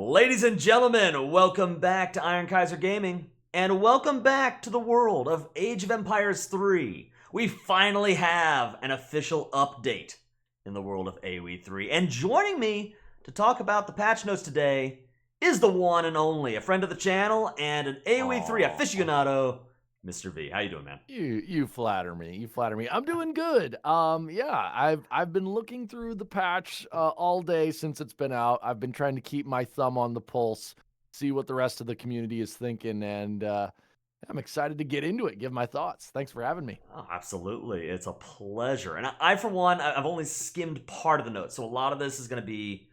Ladies and gentlemen, welcome back to Iron Kaiser Gaming, and welcome back to the world of Age of Empires 3. We finally have an official update in the world of AoE3, and joining me to talk about the patch notes today is the one and only, a friend of the channel and an AoE3 aficionado, Mr. V. How you doing, man? You flatter me. You flatter me. I'm doing good. Yeah, I've been looking through the patch all day since it's been out. I've been trying to keep my thumb on the pulse, see what the rest of the community is thinking, and I'm excited to get into it, give my thoughts. Thanks for having me. Oh, absolutely. It's a pleasure. And I for one, I've only skimmed part of the notes. So a lot of this is going to be,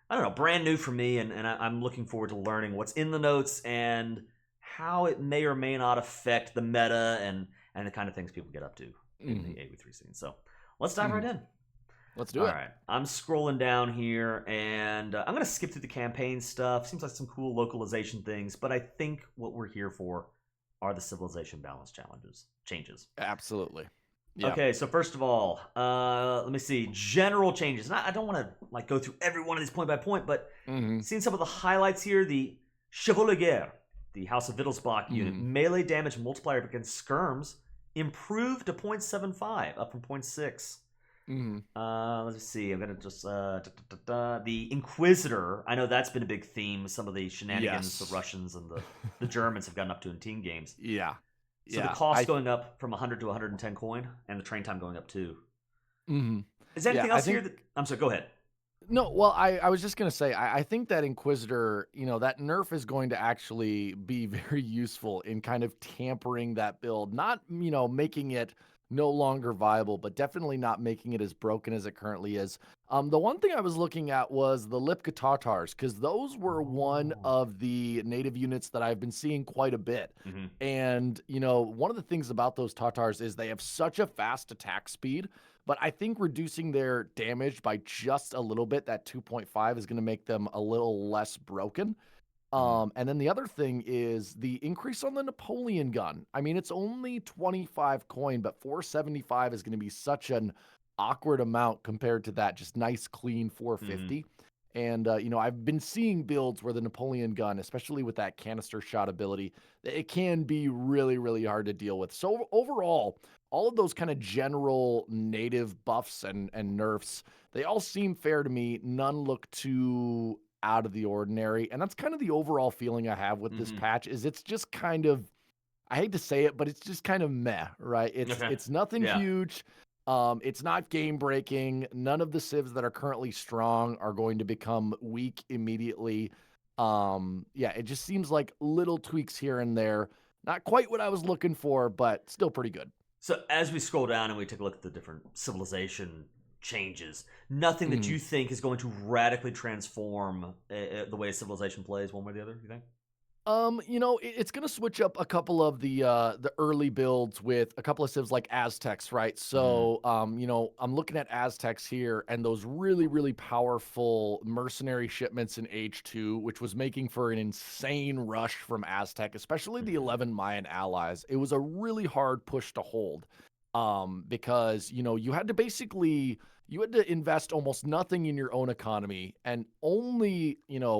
I don't know, brand new for me. And I'm looking forward to learning what's in the notes and how it may or may not affect the meta and the kind of things people get up to in the AoE3 scene. So let's dive right in. Let's do All it. right. I'm scrolling down here and I'm going to skip through the campaign stuff. Seems like some cool localization things. But I think what we're here for are the civilization balance changes. Absolutely. Yeah. Okay, so first of all, let me see general changes. And I don't want to go through every one of these point by point, but seeing some of the highlights here, the Chevalier de Guerre, the House of Wittelsbach unit, melee damage multiplier against skirms improved to 0.75, up from 0.6. Let's see. I'm gonna just the Inquisitor. I know that's been a big theme. Some of the shenanigans the Russians and the Germans have gotten up to in team games. Yeah. So the cost going up from 100 to 110 coin, and the train time going up too. Is there anything else here that I'm sorry? Go ahead. No, well, I was just going to say, I think that Inquisitor, that nerf is going to actually be very useful in kind of tampering that build. Not, making it no longer viable, but definitely not making it as broken as it currently is. The one thing I was looking at was the Lipka Tatars, because those were one of the native units that I've been seeing quite a bit. And, one of the things about those Tatars is they have such a fast attack speed. But I think reducing their damage by just a little bit, that 2.5, is going to make them a little less broken. And then the other thing is the increase on the Napoleon gun. I mean, it's only 25 coin, but 475 is going to be such an awkward amount compared to that just nice, clean 450. And, I've been seeing builds where the Napoleon gun, especially with that canister shot ability, it can be really, really hard to deal with. So overall, all of those kind of general native buffs and nerfs, they all seem fair to me. None look too out of the ordinary. And that's kind of the overall feeling I have with this patch is it's just kind of, I hate to say it, but it's just kind of meh, right? It's nothing huge. It's not game breaking. None of the civs that are currently strong are going to become weak immediately. It just seems like little tweaks here and there. Not quite what I was looking for, but still pretty good. So as we scroll down and we take a look at the different civilization changes, nothing that you think is going to radically transform the way a civilization plays one way or the other, you think? It's gonna switch up a couple of the early builds with a couple of civs like Aztecs, right? So, I'm looking at Aztecs here and those really, really powerful mercenary shipments in H2, which was making for an insane rush from Aztec, especially the 11 Mayan allies. It was a really hard push to hold, because, you had to invest almost nothing in your own economy and only,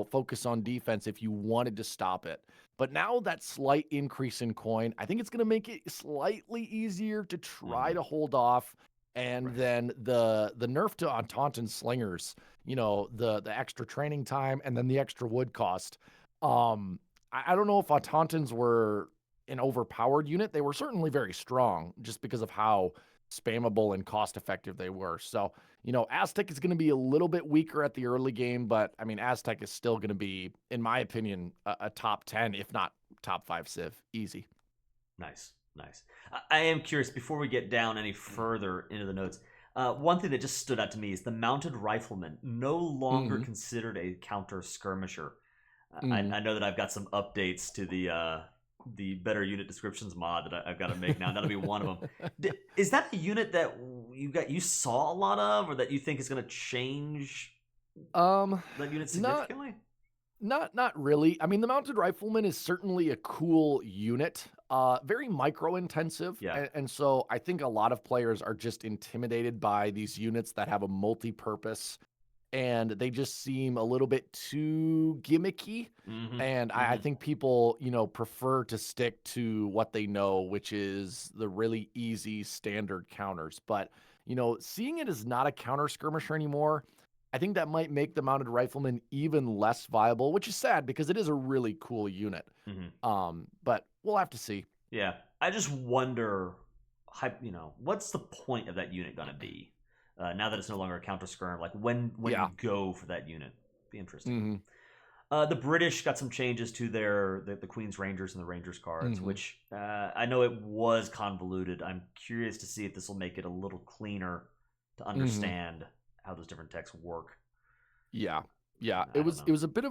focus on defense if you wanted to stop it. But now that slight increase in coin, I think it's going to make it slightly easier to try to hold off. And then the nerf to Entente and Slingers, the extra training time and then the extra wood cost. I don't know if Ententans were an overpowered unit. They were certainly very strong just because of how spammable and cost effective they were. So, Aztec is going to be a little bit weaker at the early game, but I mean, Aztec is still going to be, in my opinion, a top 10, if not top 5 civ. Easy. Nice. I am curious, before we get down any further into the notes, one thing that just stood out to me is the mounted rifleman, no longer considered a counter skirmisher. I know that I've got some updates to the better unit descriptions mod that I've got to make now. That'll be one of them. Is that a unit that you saw a lot of, or that you think is going to change that unit significantly? Not really. I mean, the mounted rifleman is certainly a cool unit. Very micro intensive. Yeah. And so I think a lot of players are just intimidated by these units that have a multi-purpose and they just seem a little bit too gimmicky. Hmm. And I Hmm. think people, prefer to stick to what they know, which is the really easy standard counters. But, seeing it as not a counter skirmisher anymore, I think that might make the mounted rifleman even less viable, which is sad because it is a really cool unit. Hmm. But we'll have to see. Yeah, I just wonder, what's the point of that unit gonna be now that it's no longer a counter skirm? Like when do you Yeah. go for that unit? Be interesting. Hmm. The British got some changes to the Queen's Rangers and the Rangers cards, Hmm. which I know it was convoluted. I'm curious to see if this will make it a little cleaner to Hmm. understand how those different techs work. Yeah. Yeah, it I don't was know. it was a bit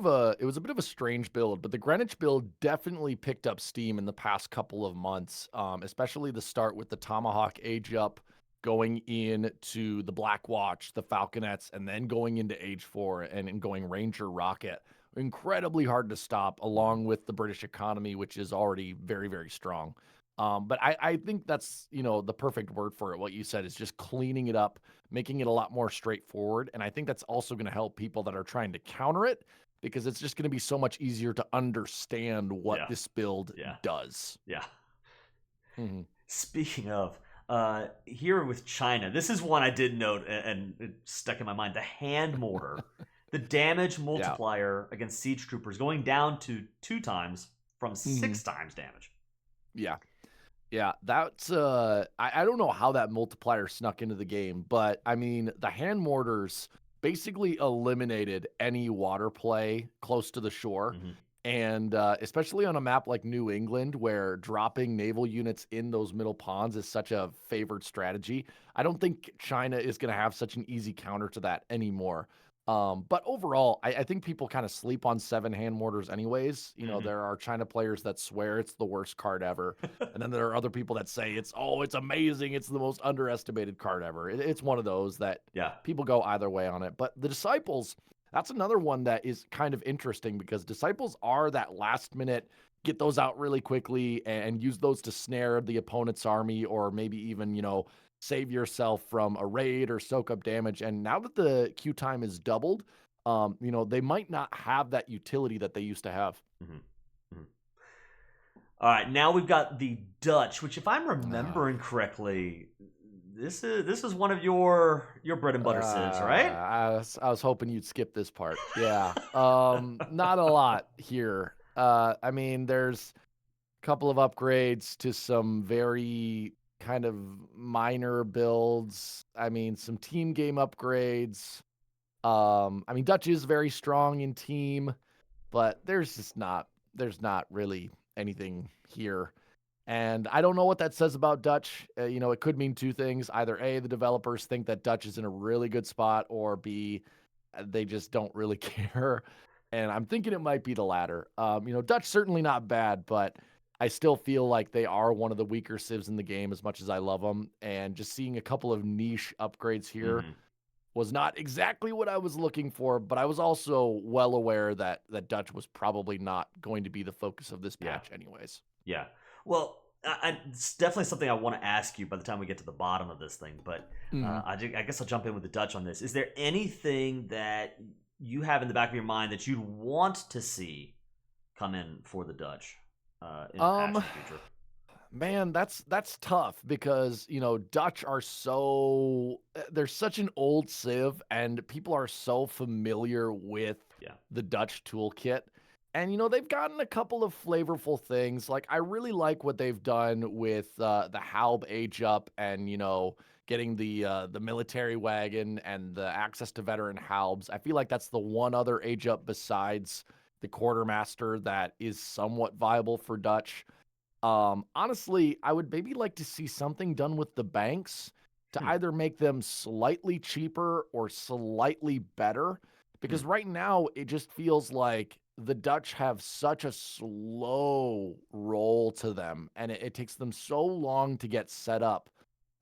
of a strange build, but the Greenwich build definitely picked up steam in the past couple of months, especially the start with the Tomahawk Age Up, going into the Black Watch, the Falconets, and then going into Age 4 and going Ranger Rocket. Incredibly hard to stop, Mhm. along with the British economy, which is already very, very strong. But I think that's, the perfect word for it. What you said is just cleaning it up, making it a lot more straightforward. And I think that's also going to help people that are trying to counter it because it's just going to be so much easier to understand what Yeah, this build yeah, does. yeah. Hmm. Speaking of, here with China, this is one I did note and it stuck in my mind. The hand mortar, the damage Yeah. multiplier against siege troopers going down to 2 times from Hmm. 6 times damage. Yeah. Yeah, that's I don't know how that multiplier snuck into the game, but I mean, the hand mortars basically eliminated any water play close to the shore. Hmm. And especially on a map like New England, where dropping naval units in those middle ponds is such a favored strategy, I don't think China is going to have such an easy counter to that anymore. But overall, I think people kind of sleep on seven hand mortars, anyways. Hmm. There are China players that swear it's the worst card ever. And then there are other people that say it's amazing. It's the most underestimated card ever. It's one of those that Yeah. people go either way on it. But the Disciples, that's another one that is kind of interesting because Disciples are that last minute, get those out really quickly and use those to snare the opponent's army or maybe even, save yourself from a raid or soak up damage. And now that the queue time is doubled, they might not have that utility that they used to have. Hmm. Hmm. All right, now we've got the Dutch, which, if I'm Uh, remembering correctly, this is one of your bread and butter civs, right? I was hoping you'd skip this part. Yeah. Not a lot here. I mean, there's a couple of upgrades to some very kind of minor builds. I mean, some team game upgrades. I mean, Dutch is very strong in team, but there's not really anything here. And I don't know what that says about Dutch. It could mean two things. Either A, the developers think that Dutch is in a really good spot, or B, they just don't really care. And I'm thinking it might be the latter. Dutch certainly not bad, but I still feel like they are one of the weaker civs in the game as much as I love them. And just seeing a couple of niche upgrades here Hmm. was not exactly what I was looking for, but I was also well aware that Dutch was probably not going to be the focus of this Yeah. patch anyways. Yeah. Well, it's definitely something I want to ask you by the time we get to the bottom of this thing. But Mhm. I guess I'll jump in with the Dutch on this. Is there anything that you have in the back of your mind that you'd want to see come in for the Dutch in a patch Um, in the future? Man, that's tough because, Dutch are they're such an old civ and people are so familiar with Yeah. the Dutch toolkit. And they've gotten a couple of flavorful things. Like I really like what they've done with the Haub age up and, getting the military wagon and the access to veteran Haubs. I feel like that's the one other age up besides the quartermaster that is somewhat viable for Dutch. Honestly, I would maybe like to see something done with the banks to Hmm. either make them slightly cheaper or slightly better. Hmm. Because right now, it just feels like the Dutch have such a slow roll to them, and it takes them so long to get set up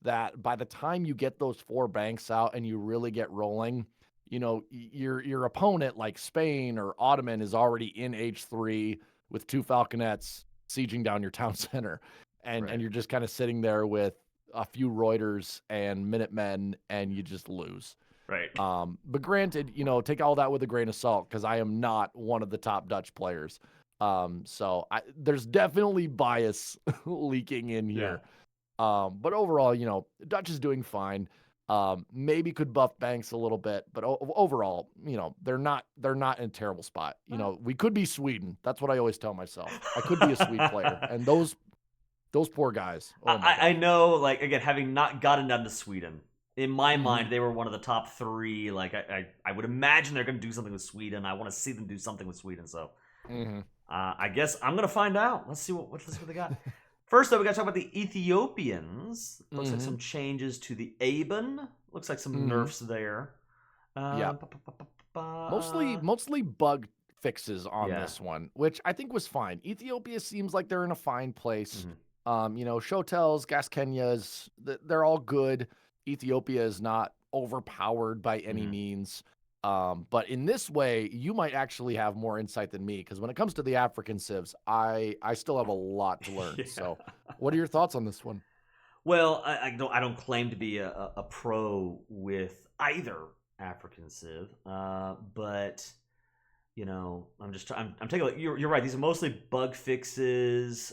that by the time you get those four banks out and you really get rolling, your opponent like Spain or Ottoman is already in H3 with two falconets sieging down your town center, and Right. you're just kind of sitting there with a few Reuters and Minutemen, and you just lose. Right. But granted, take all that with a grain of salt because I am not one of the top Dutch players. So there's definitely bias leaking in Yeah. here. But overall, Dutch is doing fine. Maybe could buff Banks a little bit, but overall, they're not in a terrible spot. We could be Sweden. That's what I always tell myself. I could be a Swede player, and those poor guys. Oh my I god. know, like, again, having not gotten down to Sweden, in my Mhm. mind, they were one of the top three. Like, I would imagine they're going to do something with Sweden. I want to see them do something with Sweden. So, Mhm. I guess I'm going to find out. Let's see what they got. First, though, we got to talk about the Ethiopians. Looks like some Mhm. changes to the Aben. Looks like some Mhm. nerfs there. Yeah. Uh, ba, ba, ba, ba, Mostly ba. mostly bug fixes on Yeah. this one, which I think was fine. Ethiopia seems like they're in a fine place. Mhm. Shotels, Gas Kenyas, they're all good. Ethiopia is not overpowered by any Mhm. means. But in this way, you might actually have more insight than me because when it comes to the African civs, I still have a lot to learn. Yeah. So, what are your thoughts on this one? Well, I don't claim to be a pro with either African Civ, but I'm taking a look. You're right. These are mostly bug fixes.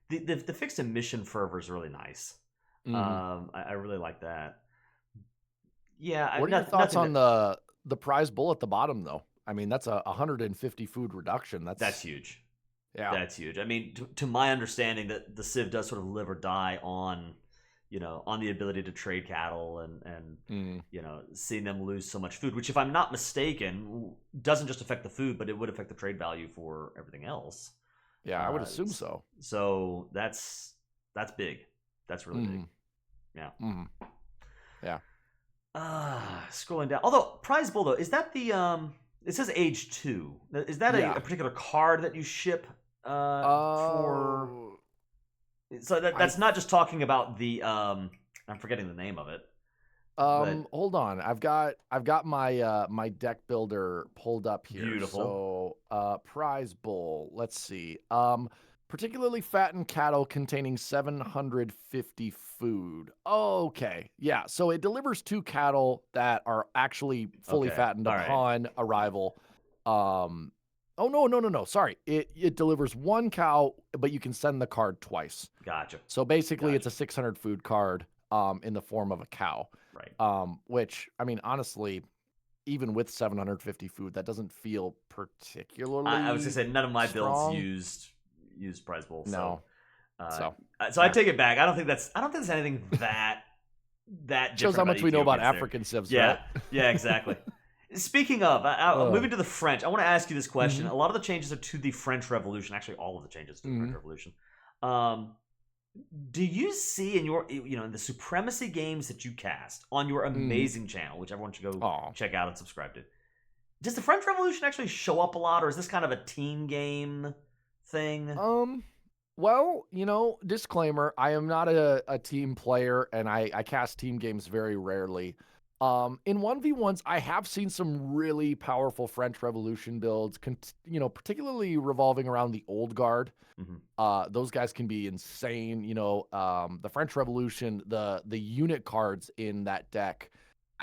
The fixed emission fervor is really nice. Hmm. I really like that. Yeah, What are your thoughts nothing on that the prize bull at the bottom though? I mean, that's a 150 food reduction. that's That's huge. yeah. That's huge. I mean, to my understanding, that the Civ does sort of live or die on, on the ability to trade cattle and Mm, seeing them lose so much food. Which, if I'm not mistaken, doesn't just affect the food, but it would affect the trade value for everything else. yeah, I would assume so. So that's big. That's really big. Mm, Yeah. mm, yeah. Scrolling down. Although prize bull though, is that the It says age 2. Is that a Yeah. particular card that you ship for? Oh, So I that's not just talking about the I'm forgetting the name of it, but hold on. I've got my deck builder pulled up here. beautiful. So, prize bowl. Let's see. Particularly fattened cattle containing 750 food. Okay. Yeah. So it delivers 2 cattle that are actually fully Okay. fattened All right. upon arrival. Um Oh no. Sorry. It delivers 1 cow, but you can send the card twice. Gotcha. So basically, it's Gotcha. a 600 food card in the form of a cow. Right. Which I mean, honestly, even with 750 food, that doesn't feel I was gonna particularly say none of my builds strong. used prize bull, so No. uh, So so I yeah, take it back. I don't think there's anything that shows different how about much we know about Ethiopians there. African civs, Yeah. right? Yeah. Exactly. Speaking of, uh, moving to the French, I want to ask you this question. hmm A lot of the changes are to the French Revolution. Actually, all of the changes to the French hmm Revolution. Um, do you see in your, in the supremacy games that you cast on your hmm amazing channel, which everyone should go Oh. check out and subscribe to? Does the French Revolution actually show up a lot, or is this kind of a team game thing? Um, well, disclaimer, I am not a team player and I cast team games very rarely. In 1v1s, I have seen some really powerful French Revolution builds, particularly revolving around the old guard. Mm-hmm. Those guys can be insane. The French Revolution, the unit cards in that deck,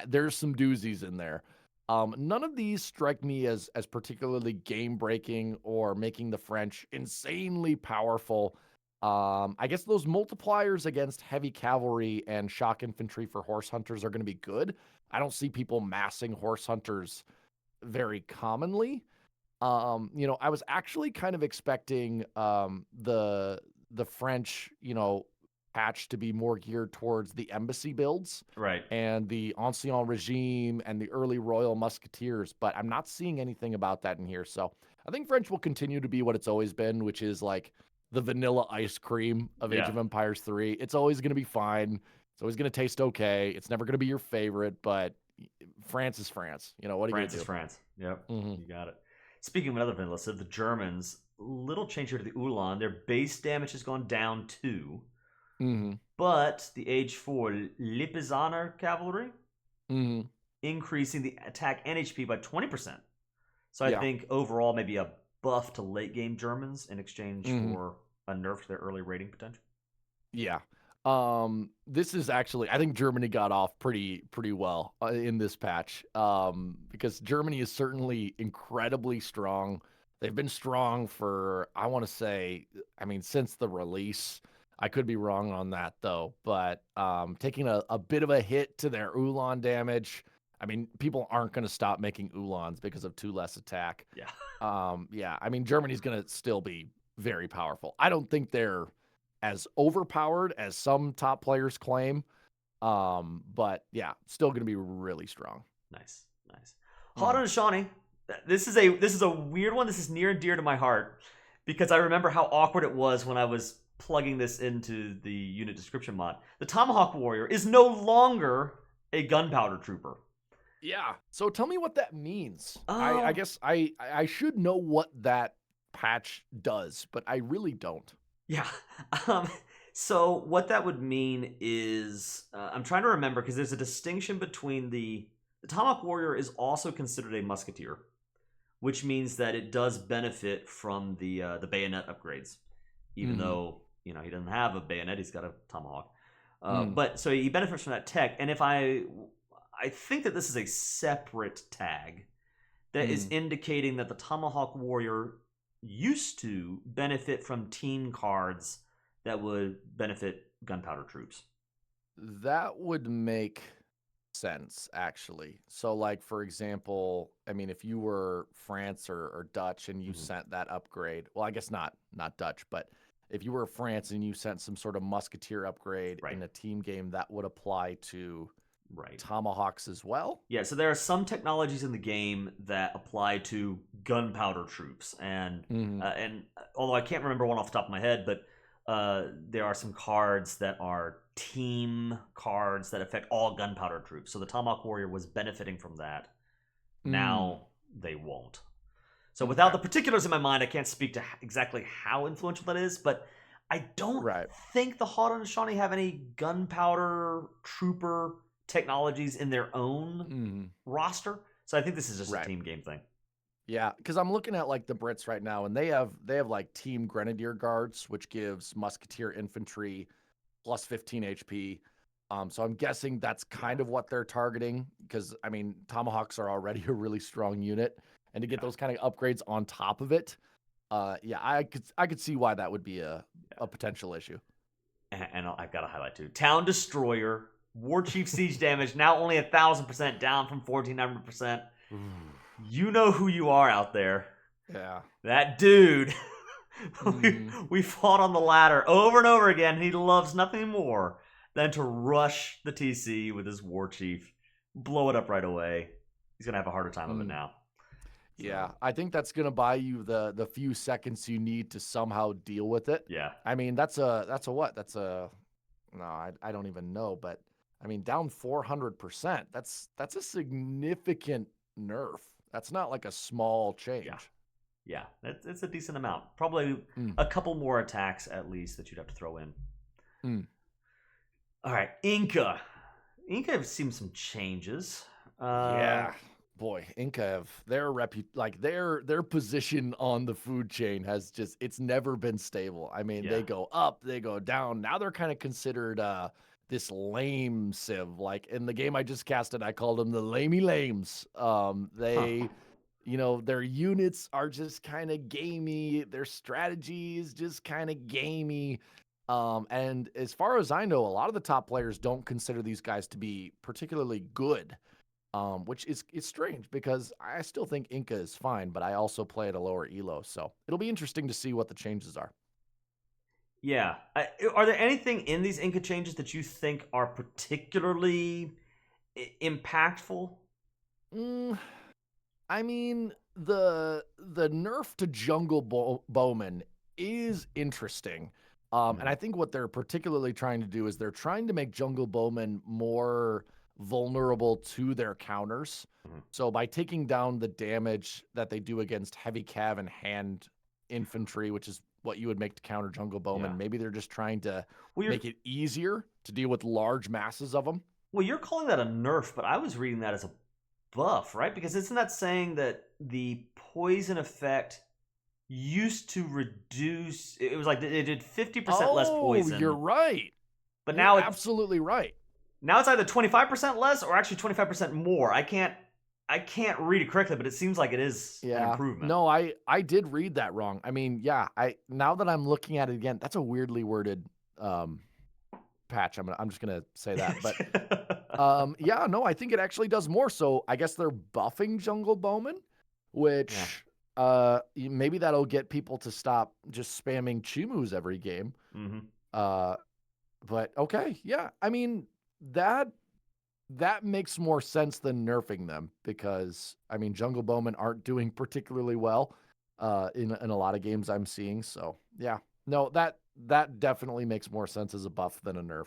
there's some doozies in there. None of these strike me as particularly game breaking or making the French insanely powerful. I guess those multipliers against heavy cavalry and shock infantry for horse hunters are going to be good. I don't see people massing horse hunters very commonly. I was actually kind of expecting the French, patch to be more geared towards the embassy builds Right. and the Ancien Regime and the early Royal Musketeers, but I'm not seeing anything about that in here. So I think French will continue to be what it's always been, which is like the vanilla ice cream of Age Yeah. of Empires 3. It's always going to be fine. It's always going to taste okay. It's never going to be your favorite, but France is France. What are you going France to is do? France. Yep. Hmm. You got it. Speaking of another vanilla civ, the Germans, little change here to the Ulan. Their base damage has gone down 2, Hmm. but the age 4 Lipizzaner cavalry Hmm. increasing the attack and HP by 20%. So I Yeah. think overall maybe a buff to late game Germans in exchange Hmm. for a nerf to their early rating potential. Yeah. This is actually, I think Germany got off pretty well in this patch. Because Germany is certainly incredibly strong. They've been strong for, I want to say, I mean, since the release. I could be wrong on that though, but taking a bit of a hit to their Ulan damage. I mean, people aren't going to stop making Ulans because of 2 less attack. Yeah. Yeah, I mean, Germany's going to still be very powerful. I don't think they're as overpowered as some top players claim. But yeah, still going to be really strong. Nice. Haudenosaunee. This is a weird one. This is near and dear to my heart because I remember how awkward it was when I was plugging this into the unit description mod. The Tomahawk Warrior is no longer a gunpowder trooper. Yeah. So tell me what that means. I guess I should know what that patch does, but I really don't. Yeah. So what that would mean is, I'm trying to remember because there's a distinction between the Tomahawk Warrior is also considered a musketeer, which means that it does benefit from the bayonet upgrades, even though he doesn't have a bayonet, he's got a tomahawk. But so he benefits from that tech, and if I think that this is a separate tag that is indicating that the Tomahawk Warrior used to benefit from team cards that would benefit gunpowder troops. That would make sense, actually. So, like, for example, I mean, if you were France or Dutch and you sent that upgrade, well, I guess not Dutch, but if you were France and you sent some sort of musketeer upgrade in a team game, that would apply to tomahawks as well. Yeah, so there are some technologies in the game that apply to gunpowder troops, and although I can't remember one off the top of my head, but there are some cards that are team cards that affect all gunpowder troops. So the Tomahawk Warrior was benefiting from that. Now they won't. So without the particulars in my mind, I can't speak to exactly how influential that is, but I don't think the Haudenosaunee have any gunpowder trooper technologies in their own roster. So I think this is just a team game thing. Yeah, because I'm looking at like the Brits right now, and they have like Team Grenadier Guards, which gives Musketeer Infantry plus 15 HP. So I'm guessing that's kind of what they're targeting, because I mean Tomahawks are already a really strong unit, and to get those kind of upgrades on top of it, yeah, I could see why that would be a potential issue. And I've got to highlight too, Town Destroyer, War Chief siege damage now only 1,000% down from 1,400%. You know who you are out there. Yeah. That dude. We fought on the ladder over and over again. He loves nothing more than to rush the TC with his War Chief, blow it up right away. He's going to have a harder time of it now. So. Yeah, I think that's going to buy you the few seconds you need to somehow deal with it. Yeah. I mean, that's a what? That's a, no, I don't even know, but I mean, down 400%. That's a significant nerf. That's not like a small change. Yeah, it's a decent amount. Probably a couple more attacks at least that you'd have to throw in. All right, Inca. Inca have seen some changes. Yeah, boy, Inca have their position on the food chain has just, it's never been stable. I mean, they go up, they go down. Now they're kind of considered this lame civ. Like in the game I just casted, I called them the lamey lames. They, you know, their units are just kind of gamey. Their strategies just kind of gamey. And as far as I know, a lot of the top players don't consider these guys to be particularly good. Which is strange because I still think Inca is fine, but I also play at a lower elo, so it'll be interesting to see what the changes are. Yeah. Are there anything in these Inca changes that you think are particularly impactful? I mean, the nerf to Jungle Bowman is interesting. And I think what they're particularly trying to do is they're trying to make Jungle Bowman more vulnerable to their counters. So by taking down the damage that they do against heavy cav and hand infantry, which is what you would make to counter Jungle Bowman, maybe they're just trying to make it easier to deal with large masses of them. Well, you're calling that a nerf, but I was reading that as a buff, right? Because isn't that saying that the poison effect used to reduce, it was like it did 50% less poison. You're right. But You're absolutely right. Now it's either 25% less or actually 25% more. I can't read it correctly, but it seems like it is an improvement. No, I did read that wrong. I mean, yeah, now that I'm looking at it again, that's a weirdly worded patch. I'm just gonna say that. But yeah, no, I think it actually does more. So I guess they're buffing Jungle Bowman, which maybe that'll get people to stop just spamming Chimus every game. But okay, yeah. I mean, that makes more sense than nerfing them because I mean, Jungle Bowmen aren't doing particularly well in a lot of games I'm seeing. So yeah, no, that definitely makes more sense as a buff than a nerf.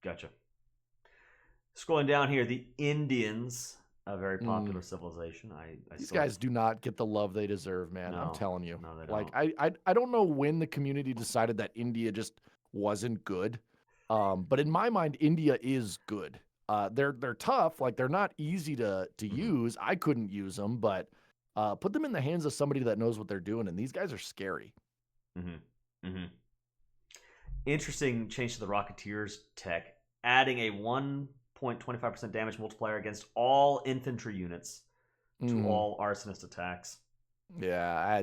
Gotcha. Scrolling down here, the Indians, a very popular civilization. These guys do not get the love they deserve, man. No, I'm telling you. No, they like don't. I don't know when the community decided that India just wasn't good. But in my mind, India is good. They're tough. Like they're not easy to use. I couldn't use them, but put them in the hands of somebody that knows what they're doing, and these guys are scary. Interesting change to the Rocketeers tech, adding a 1.25% damage multiplier against all infantry units to all arsonist attacks. Yeah,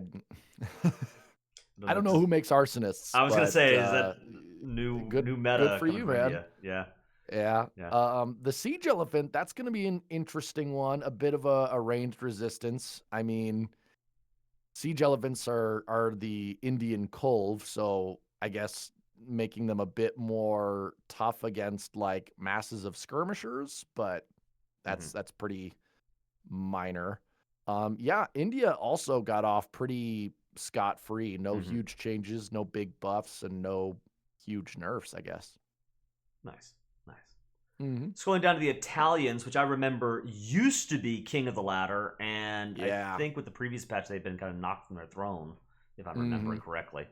I don't know who makes arsonists. I was gonna say, is that new meta? Good for you, man. Yeah. The siege elephant, that's going to be an interesting one. A bit of a ranged resistance. I mean, siege elephants are the Indian Kulve, so I guess making them a bit more tough against like masses of skirmishers, but that's pretty minor. India also got off pretty scot-free. No huge changes, no big buffs, and no huge nerfs, I guess. Nice. Scrolling down to the Italians, which I remember used to be king of the ladder, and I think with the previous patch they've been kind of knocked from their throne, if I'm remembering correctly.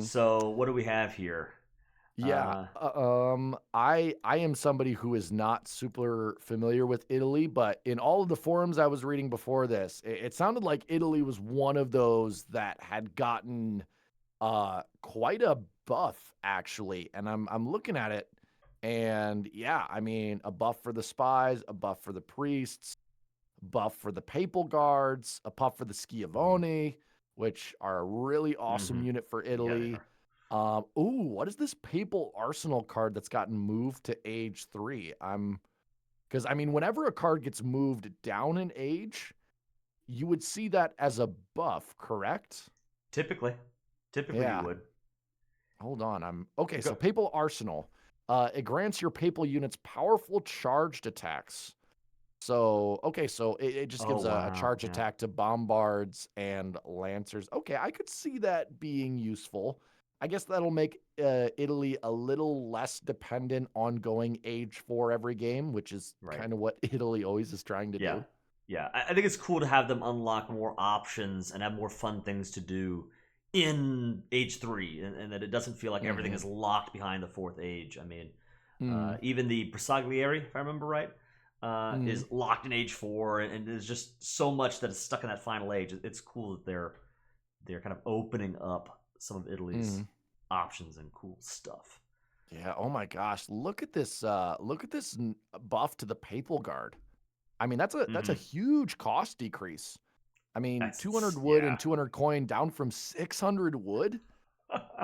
So what do we have here? I am somebody who is not super familiar with Italy, but in all of the forums I was reading before this, it sounded like Italy was one of those that had gotten quite a buff actually, and I'm looking at it. And yeah, I mean, a buff for the spies, a buff for the priests, buff for the papal guards, a buff for the Schiavoni, which are a really awesome unit for Italy. What is this papal arsenal card that's gotten moved to age 3? Because I mean, whenever a card gets moved down in age, you would see that as a buff, correct? Typically you would. Hold on, so papal arsenal. It grants your papal units powerful charged attacks. So, it just gives a charge attack to bombards and lancers. Okay, I could see that being useful. I guess that'll make Italy a little less dependent on going age 4 every game, which is kind of what Italy always is trying to do. Yeah, I think it's cool to have them unlock more options and have more fun things to do in age 3, and that it doesn't feel like everything is locked behind the 4th age. I mean, even the Bersaglieri, if I remember right, is locked in age 4, and there's just so much that is stuck in that final age. It's cool that they're kind of opening up some of Italy's options and cool stuff. Yeah. Oh my gosh, look at this buff to the papal guard. I mean, that's a huge cost decrease. I mean, 200 wood and 200 coin down from 600 wood.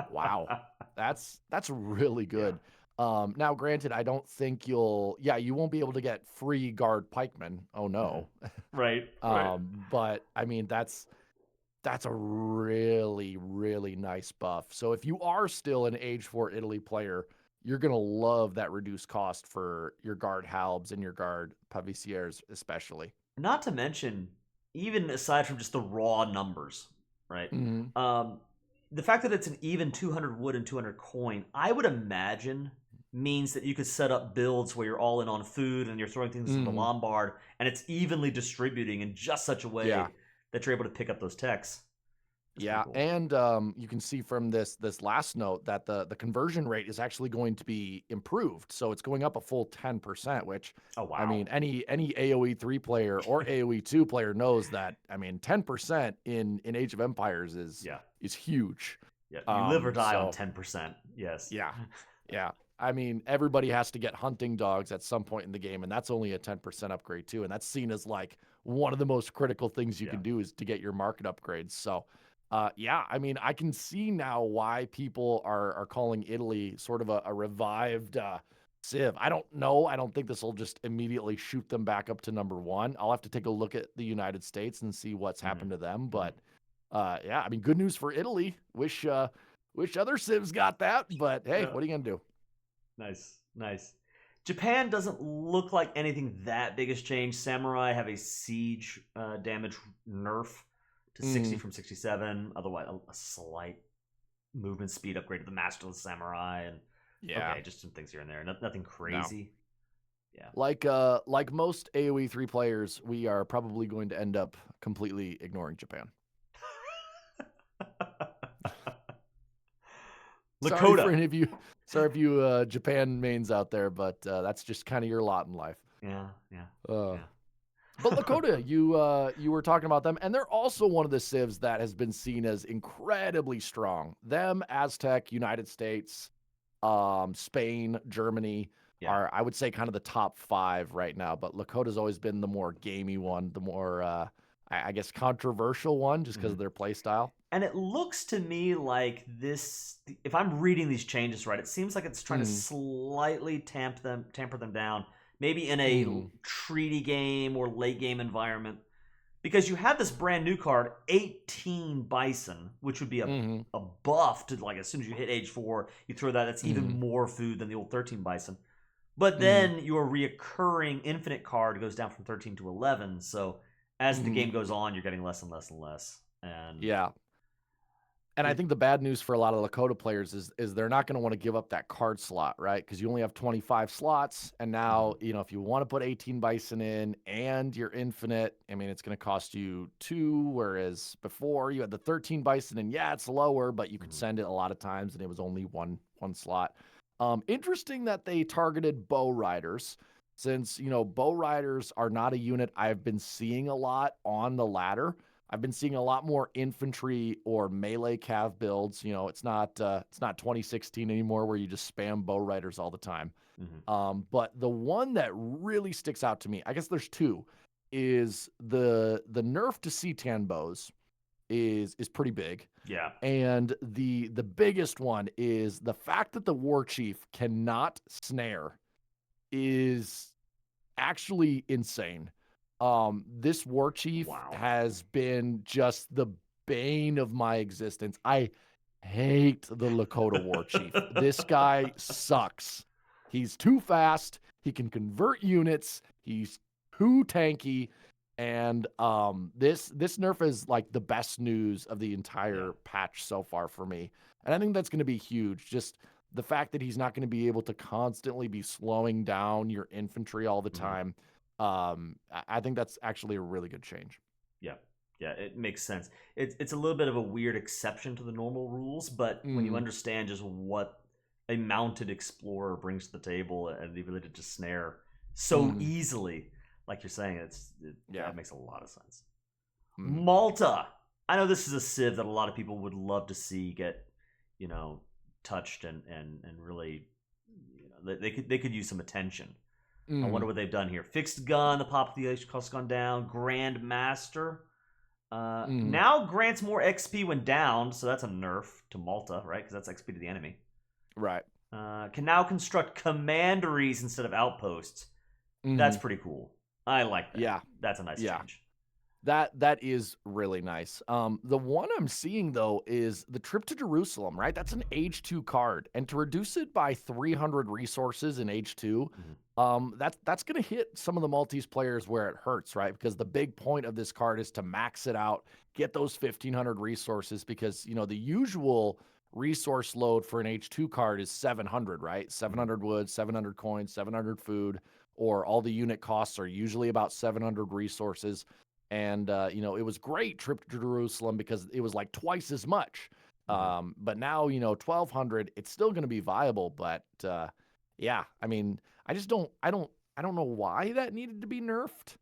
Wow, that's really good. Now, granted, I don't think you won't be able to get free guard pikemen. Oh no, right. But I mean, that's a really, really nice buff. So if you are still an age 4 Italy player, you're gonna love that reduced cost for your guard halbs and your guard paviciers, especially. Not to mention, even aside from just the raw numbers, right? The fact that it's an even 200 wood and 200 coin, I would imagine means that you could set up builds where you're all in on food and you're throwing things into the Lombard, and it's evenly distributing in just such a way that you're able to pick up those techs. That's cool. And you can see from this last note that the conversion rate is actually going to be improved. So it's going up a full 10%, which, I mean, any AoE3 player or AoE2 player knows that, I mean, 10% in Age of Empires is huge. Yeah, you live or die on 10%. Yes. Yeah. I mean, everybody has to get hunting dogs at some point in the game, and that's only a 10% upgrade too. And that's seen as like one of the most critical things you can do is to get your market upgrades. So, yeah, I mean, I can see now why people are calling Italy sort of a revived Civ. I don't know. I don't think this will just immediately shoot them back up to number one. I'll have to take a look at the United States and see what's happened to them. But yeah, I mean, good news for Italy. Wish other Civs got that, but hey, what are you gonna do? Nice. Japan doesn't look like anything that big has changed. Samurai have a siege damage nerf to 60 from 67. Otherwise, a slight movement speed upgrade to the Master of the Samurai, and okay, just some things here and there. Nothing crazy. No. Yeah. Like most AoE3 players, we are probably going to end up completely ignoring Japan. Lakota. Sorry if you Japan mains out there, but that's just kind of your lot in life. Yeah. But Lakota, you were talking about them, and they're also one of the civs that has been seen as incredibly strong. Them, Aztec, United States, Spain, Germany are, I would say, kind of the top 5 right now. But Lakota's always been the more gamey one, the more, I guess, controversial one, just because of their play style. And it looks to me like this, if I'm reading these changes right, it seems like it's trying to slightly tamper them down, maybe in a treaty game or late game environment. Because you have this brand new card, 18 Bison, which would be a buff to, like, as soon as you hit age 4, you throw that, that's even more food than the old 13 Bison. But then your reoccurring infinite card goes down from 13 to 11, so as the game goes on, you're getting less and less and less. And yeah. And I think the bad news for a lot of Lakota players is they're not going to want to give up that card slot, right? Because you only have 25 slots, and now, you know, if you want to put 18 Bison in and you're infinite, I mean, it's going to cost you 2, whereas before you had the 13 Bison, and yeah, it's lower, but you could send it a lot of times, and it was only one slot. Interesting that they targeted bow riders, since, you know, bow riders are not a unit I've been seeing a lot on the ladder. I've been seeing a lot more infantry or melee cav builds. You know, it's not 2016 anymore where you just spam bow riders all the time. But the one that really sticks out to me, I guess there's 2, is the nerf to Citan bows is pretty big. Yeah. And the biggest one is the fact that the war chief cannot snare is actually insane. This war chief has been just the bane of my existence. I hate the Lakota war chief. This guy sucks. He's too fast. He can convert units. He's too tanky. And this nerf is like the best news of the entire patch so far for me. And I think that's going to be huge. Just the fact that he's not going to be able to constantly be slowing down your infantry all the time. I think that's actually a really good change. Yeah, it makes sense. It's a little bit of a weird exception to the normal rules, but when you understand just what a mounted explorer brings to the table and the ability to snare so easily, like you're saying, that makes a lot of sense. Malta. I know this is a civ that a lot of people would love to see get, you know, touched and really, you know, they could use some attention. I wonder what they've done here. Fixed gun, the pop of the age cost gone down. Grand Master now grants more XP when downed, so that's a nerf to Malta, right? Because that's XP to the enemy. Right. Can now construct commanderies instead of outposts. That's pretty cool. I like that. Yeah. That's a nice change. That is really nice. The one I'm seeing, though, is the trip to Jerusalem, right? That's an Age 2 card. And to reduce it by 300 resources in Age 2, that's going to hit some of the Maltese players where it hurts, right? Because the big point of this card is to max it out, get those 1,500 resources, because, you know, the usual resource load for an H2 card is 700, right? 700 wood, 700 coins, 700 food, or all the unit costs are usually about 700 resources. And, you know, it was great trip to Jerusalem because it was like twice as much. But now, you know, 1,200, it's still going to be viable. But, yeah, I mean, I don't know why that needed to be nerfed.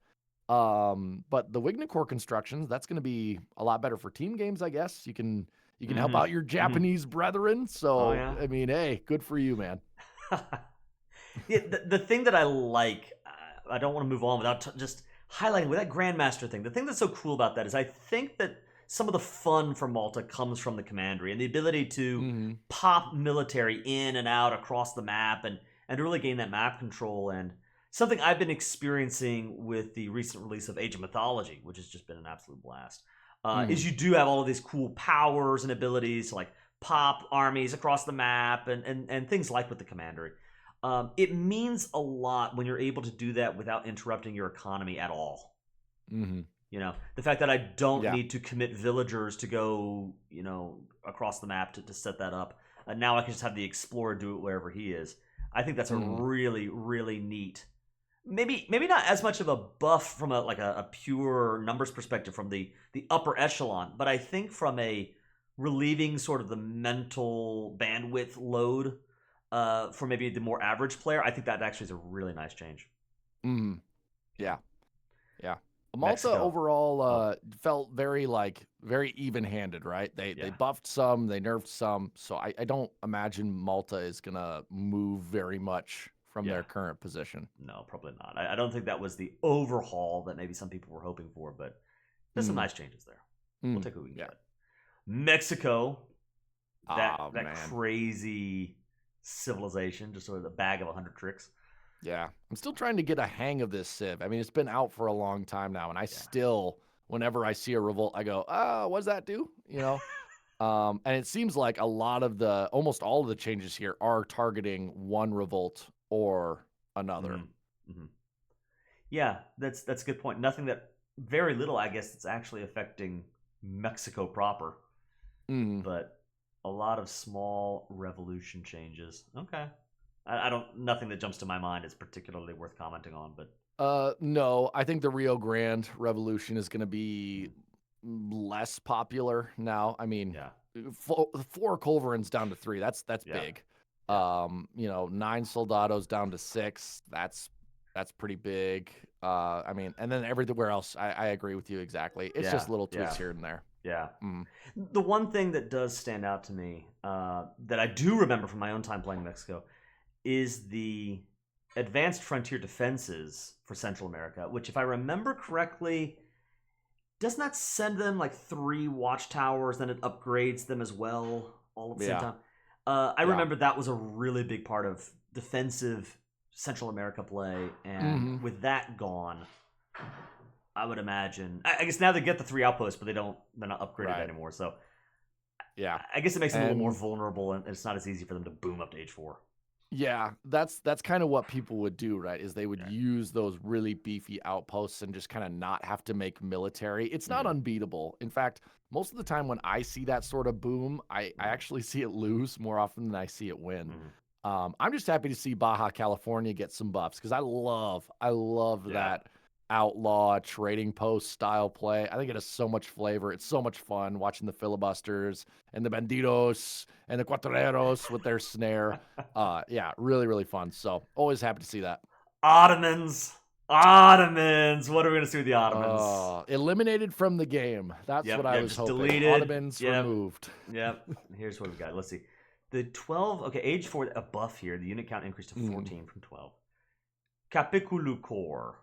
But the Wignacore constructions, that's going to be a lot better for team games, I guess. You can help out your Japanese brethren. So, I mean, hey, good for you, man. Yeah, the thing that I like, I don't want to move on without just highlighting with that Grandmaster thing. The thing that's so cool about that is I think that some of the fun for Malta comes from the commandery and the ability to Mm-hmm. pop military in and out across the map and really gain that map control. And something I've been experiencing with the recent release of Age of Mythology, which has just been an absolute blast, Mm-hmm. is you do have all of these cool powers and abilities to like pop armies across the map and things like with the commandery. It means a lot when you're able to do that without interrupting your economy at all. Mm-hmm. You know, the fact that I don't Yeah. need to commit villagers to go, across the map to set that up. Now I can just have the explorer do it wherever he is. I think that's a Mm-hmm. really, really neat. Maybe not as much of a buff from a pure numbers perspective from the upper echelon, but I think from a relieving sort of the mental bandwidth load for maybe the more average player, I think that actually is a really nice change. Mm-hmm. Yeah. Yeah. Yeah. Malta Mexico. overall Oh, felt very even-handed, right? They yeah. buffed some, they nerfed some, so I don't imagine Malta is gonna move very much from Yeah. their current position. No, probably not. I don't think that was the overhaul that maybe some people were hoping for, but there's some Mm, nice changes there. We'll mm, take what we can yeah. get. Mexico, that Oh that man. crazy civilization, just sort of the bag of 100 tricks. Yeah. I'm still trying to get a hang of this Civ. I mean, it's been out for a long time now, and I Yeah. still, whenever I see a revolt, I go, what does that do? You know? And it seems like almost all of the changes here are targeting one revolt or another. Mm-hmm. Mm-hmm. Yeah, that's a good point. Nothing that very little, I guess, that's actually affecting Mexico proper, Mm. but a lot of small revolution changes. Okay, I don't. Nothing that jumps to my mind is particularly worth commenting on, but No, I think the Rio Grande Revolution is going to be mm, less popular now. I mean, yeah, 4 culverins down to 3. That's yeah, big. yeah, 9 soldados down to 6. That's pretty big. I mean, and then everywhere else, I agree with you exactly. It's yeah, just little yeah, tweaks here and there. yeah. Mm. The one thing that does stand out to me that I do remember from my own time playing Mexico is the advanced frontier defenses for Central America, which, if I remember correctly, doesn't that send them like 3 watchtowers? Then it upgrades them as well, all at the same Yeah, time. I yeah. remember that was a really big part of defensive Central America play, and Hmm. with that gone, I would imagine. I guess now they get the 3 outposts, but they're not upgraded Right. anymore. So Yeah. I guess it makes them a little more And vulnerable, and it's not as easy for them to boom up to H4. yeah, that's kind of what people would do, right? Is they would Yeah. use those really beefy outposts and just kind of not have to make military. It's not Mm-hmm. unbeatable. In fact, most of the time when I see that sort of boom, I actually see it lose more often than I see it win. Mm-hmm. I'm just happy to see Baja California get some buffs because I love Yeah. that outlaw trading post style play. I think it has so much flavor. It's so much fun watching the filibusters and the bandidos and the cuatreros with their snare. Yeah, really, really fun. So always happy to see that. Ottomans. Ottomans. What are we going to see with the Ottomans? Eliminated from the game. That's what Yep, I yep, was just hoping. deleted. Ottomans Yep, removed. yep. Here's what we got. Let's see. The 12, okay, age 4, a buff here. The unit count increased to Mhm. 14 from 12. Capiculu Core.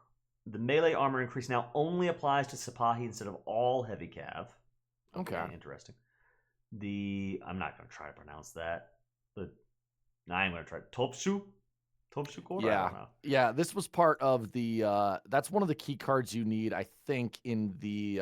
The melee armor increase now only applies to Sipahi instead of all heavy cav. Okay. Okay, interesting. I'm not going to try to pronounce that. The, I'm going to try. Topshu? Topshu Core? I Yeah. don't know. Yeah, this was part of that's one of the key cards you need, I think, in the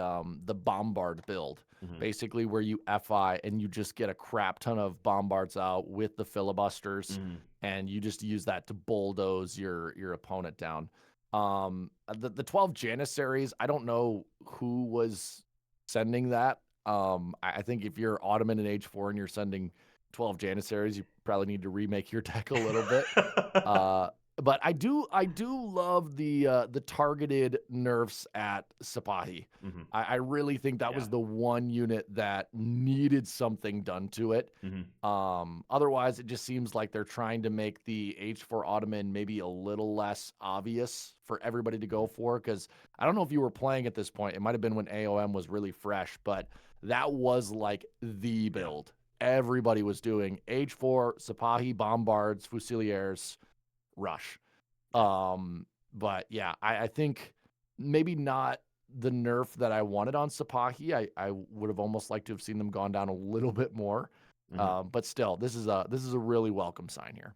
bombard build. Mm-hmm. Basically where you FI and you just get a crap ton of bombards out with the filibusters Mm-hmm. and you just use that to bulldoze your opponent down. The 12 Janissaries, I don't know who was sending that. I think if you're Ottoman in Age 4 and you're sending 12 Janissaries, you probably need to remake your deck a little bit. Uh, but I do love the targeted nerfs at Sipahi. Mm-hmm. I really think that Yeah. was the one unit that needed something done to it. Mm-hmm. Otherwise, it just seems like they're trying to make the H4 Ottoman maybe a little less obvious for everybody to go for. Because I don't know if you were playing at this point. It might have been when AOM was really fresh, but that was like the Yeah. build. everybody was doing. H4, Sipahi, Bombards, Fusiliers, Rush. But yeah, I think maybe not the nerf that I wanted on Sipahi. I would have almost liked to have seen them gone down a little bit more. But still, this is a really welcome sign here.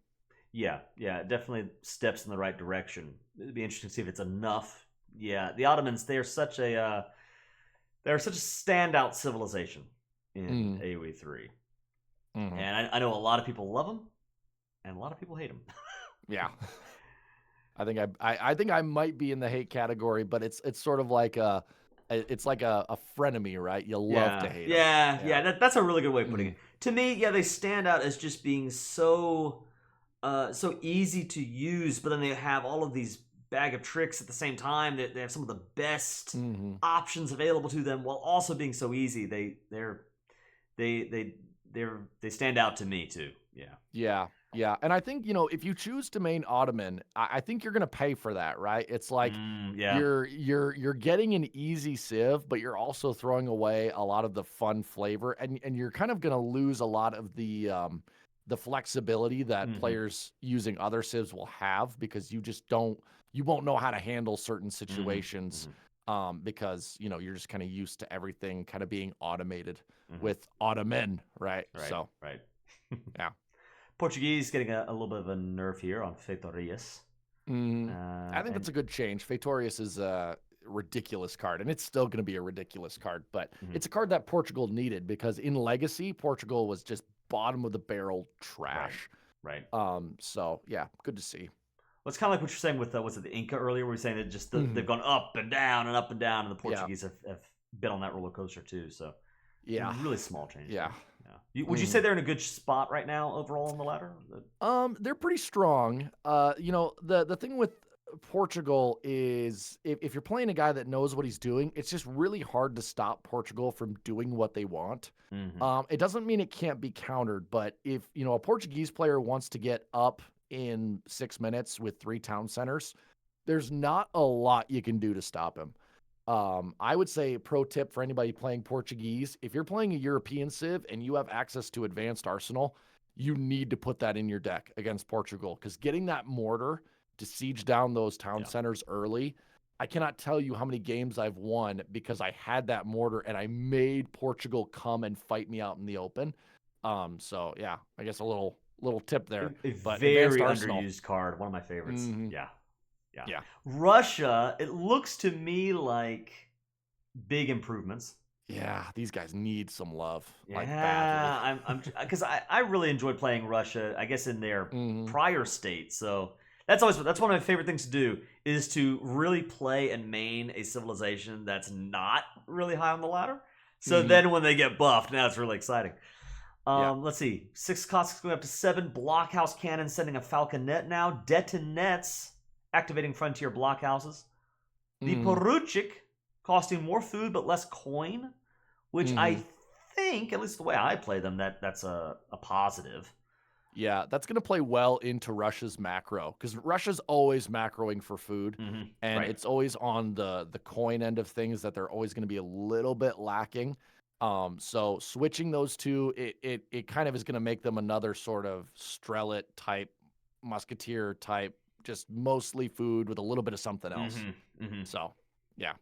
Yeah, definitely steps in the right direction. It'd be interesting to see if it's enough. Yeah, the Ottomans, they're such a standout civilization in AoE3. And I know a lot of people love them and a lot of people hate them. Yeah. I think I might be in the hate category, but it's sort of like a frenemy, right? You love to hate them. Yeah. That's a really good way of putting it. To me, yeah, they stand out as just being so easy to use, but then they have all of these bag of tricks at the same time. They have some of the best options available to them while also being so easy. They stand out to me too. Yeah. And I think, if you choose to main Ottoman, I think you're going to pay for that, right? It's like you're getting an easy civ, but you're also throwing away a lot of the fun flavor, and you're kind of going to lose a lot of the flexibility that players using other civs will have, because you won't know how to handle certain situations because, you're just kind of used to everything kind of being automated with Ottoman, right? So, right. Yeah. Portuguese getting a little bit of a nerf here on Fetorius. I think it's a good change. Fetorius is a ridiculous card, and it's still going to be a ridiculous card, but it's a card that Portugal needed, because in Legacy, Portugal was just bottom of the barrel trash. Right. So, yeah, good to see. Well, it's kind of like what you're saying with, was it the Inca earlier, where you're saying that just they've gone up and down, and the Portuguese have been on that roller coaster too, so really small change. Yeah. Would you say they're in a good spot right now overall on the ladder? They're pretty strong. The thing with Portugal is if you're playing a guy that knows what he's doing, it's just really hard to stop Portugal from doing what they want. It doesn't mean it can't be countered, but if a Portuguese player wants to get up in 6 minutes with 3 town centers, there's not a lot you can do to stop him. I would say, pro tip for anybody playing Portuguese, if you're playing a European civ and you have access to advanced arsenal, you need to put that in your deck against Portugal, because getting that mortar to siege down those town centers early, I cannot tell you how many games I've won because I had that mortar and I made Portugal come and fight me out in the open. So yeah, I guess a little tip there. But very underused card, one of my favorites. Yeah. Russia, it looks to me like big improvements. Yeah, these guys need some love. Badly. Because I really enjoyed playing Russia, I guess, in their prior state. So that's one of my favorite things to do, is to really play and main a civilization that's not really high on the ladder. So then when they get buffed, now it's really exciting. Let's see. 6 costs going up to 7. Blockhouse cannon sending a falconet now. Detonets activating frontier blockhouses. The Poruchik costing more food but less coin, which I think, at least the way I play them, that's a positive. Yeah, that's going to play well into Russia's macro, because Russia's always macroing for food, and it's always on the coin end of things that they're always going to be a little bit lacking. So switching those two, it kind of is going to make them another sort of Strelet type, musketeer type, just mostly food with a little bit of something else. So, yeah.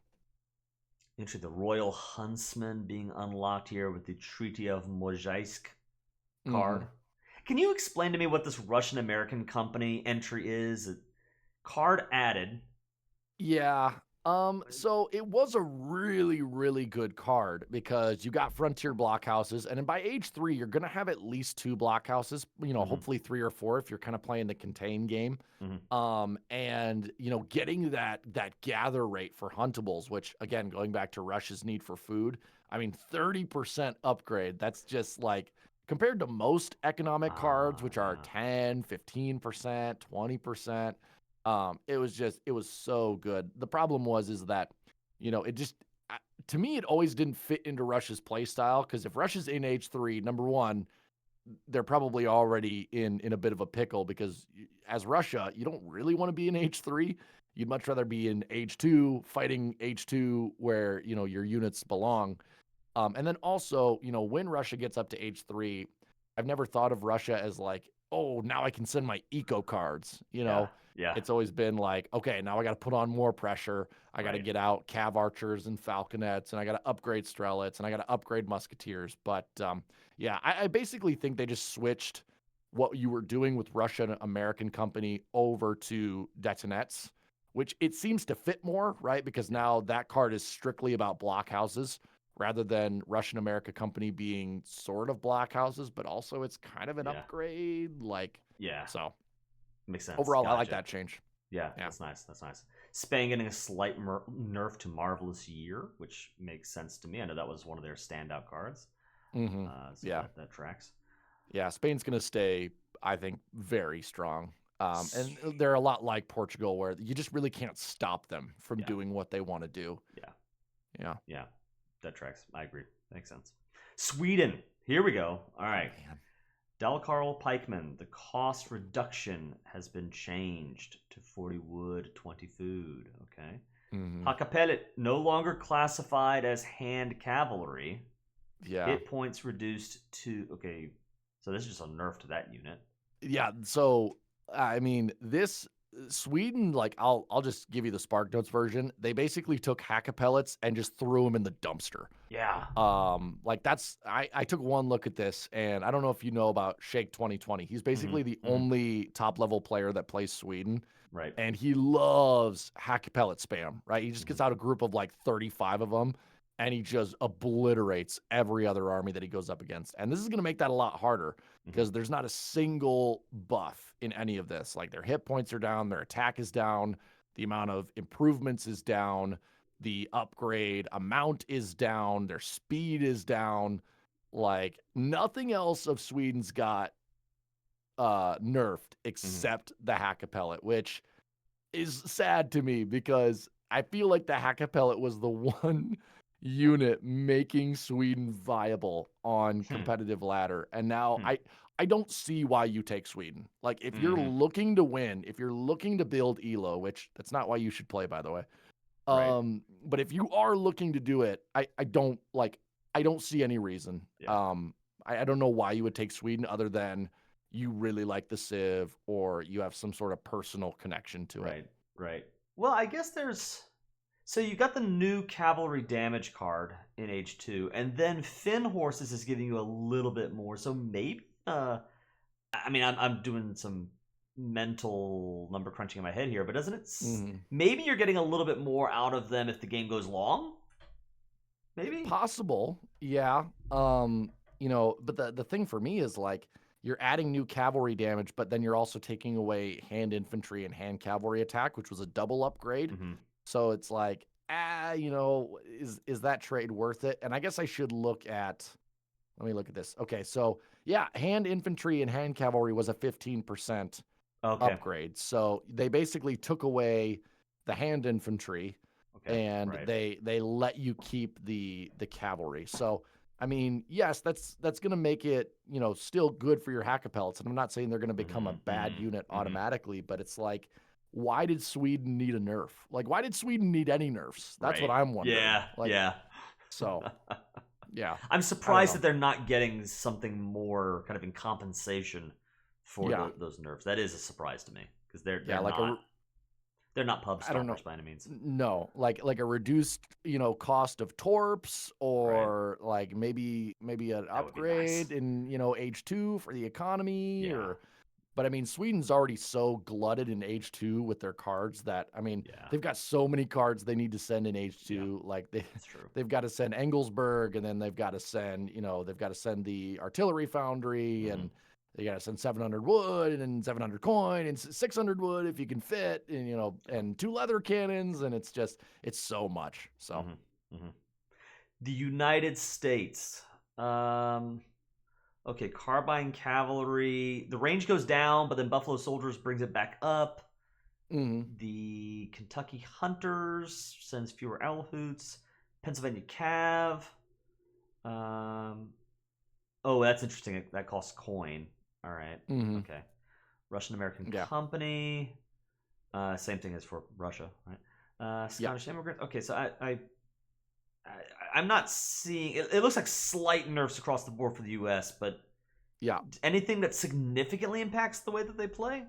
Actually, the Royal Huntsman being unlocked here with the Treaty of Mozhaisk card. Can you explain to me what this Russian-American company entry is? Card added. Yeah. So it was a really, really good card, because you got frontier blockhouses, and then by age 3, you're going to have at least 2 blockhouses, hopefully 3 or 4 if you're kind of playing the contain game. And, getting that gather rate for huntables, which, again, going back to Russia's need for food, 30% upgrade. That's just like, compared to most economic cards, which are 10, 15%, 20%. It was so good. The problem is that, it just, to me, it always didn't fit into Russia's play style, because if Russia's in H3, number one, they're probably already in a bit of a pickle, because as Russia, you don't really want to be in H3. You'd much rather be in H2, fighting H2 where, your units belong. And then also, when Russia gets up to H3, I've never thought of Russia as like, oh, now I can send my eco cards. Yeah. Yeah. It's always been like, okay, now I got to put on more pressure. I got to get out cav archers and falconets, and I got to upgrade strelets, and I got to upgrade musketeers. But yeah, I basically think they just switched what you were doing with Russian American company over to detonettes, which it seems to fit more, right? Because now that card is strictly about blockhouses rather than Russian America company being sort of blockhouses, but also it's kind of an upgrade. Like, so makes sense. Overall, I like that change. Yeah, that's nice. That's nice. Spain getting a slight nerf to Marvelous Year, which makes sense to me. I know that was one of their standout cards. So that tracks. Yeah, Spain's going to stay, I think, very strong. And they're a lot like Portugal, where you just really can't stop them from doing what they want to do. Yeah, that tracks. I agree. Makes sense. Sweden. Here we go. All right. Dalkarl Pikeman, the cost reduction has been changed to 40 wood, 20 food. Okay. Hakapellet, no longer classified as hand cavalry. Hit points reduced to, okay, so this is just a nerf to that unit. Yeah, so, I mean, this Sweden, like, I'll just give you the Spark Notes version. They basically took Hackapellets and just threw them in the dumpster. Yeah. Like that's I took one look at this, and I don't know if you know about Shake 2020. He's basically the only top level player that plays Sweden. Right. And he loves Hackapellet spam, right? He just gets out a group of like 35 of them, and he just obliterates every other army that he goes up against. And this is going to make that a lot harder because there's not a single buff in any of this. Like their hit points are down, their attack is down, the amount of improvements is down, the upgrade amount is down, their speed is down. Like nothing else of Sweden's got nerfed except the Hackapellet, which is sad to me because I feel like the Hackapellet was the one unit making Sweden viable on competitive ladder. And now I don't see why you take Sweden. Like if you're looking to win, if you're looking to build Elo, which that's not why you should play, by the way. But if you are looking to do it, I don't see any reason. I don't know why you would take Sweden other than you really like the Civ or you have some sort of personal connection to it. Right. Well, I guess so you got the new cavalry damage card in H2, and then Finn Horses is giving you a little bit more. So maybe, I mean, I'm doing some mental number crunching in my head here, but doesn't it? Maybe you're getting a little bit more out of them if the game goes long. Maybe possible, yeah. But the thing for me is like you're adding new cavalry damage, but then you're also taking away hand infantry and hand cavalry attack, which was a double upgrade. So it's like, is that trade worth it? And I guess I should look at. Let me look at this. Okay, so yeah, hand infantry and hand cavalry was a 15% upgrade. So they basically took away the hand infantry, and they let you keep the cavalry. So I mean, yes, that's going to make it still good for your Hackapellets. And I'm not saying they're going to become a bad unit automatically, but it's like, why did Sweden need a nerf? Like, why did Sweden need any nerfs? That's what I'm wondering. Yeah. So. Yeah, I'm surprised that they're not getting something more kind of in compensation for those nerfs. That is a surprise to me because they're not pub stoppers by any means. No, like a reduced cost of torps or like maybe an upgrade in H2 for the economy or. But I mean, Sweden's already so glutted in H2 with their cards that I mean, they've got so many cards they need to send in H2. Like they've got to send Engelsberg, and then they've got to send the artillery foundry, and they got to send 700 wood and 700 coin and 600 wood if you can fit, and and 2 leather cannons, and it's so much. So the United States. Okay, Carbine Cavalry. The range goes down, but then Buffalo Soldiers brings it back up. The Kentucky Hunters sends fewer Owl Hoots. Pennsylvania Cav. Oh, that's interesting. That costs coin. All right. Okay. Russian American Company. Same thing as for Russia, right? Scottish immigrants. Okay, so I I'm not seeing. It looks like slight nerfs across the board for the U.S., but Yeah. anything that significantly impacts the way that they play?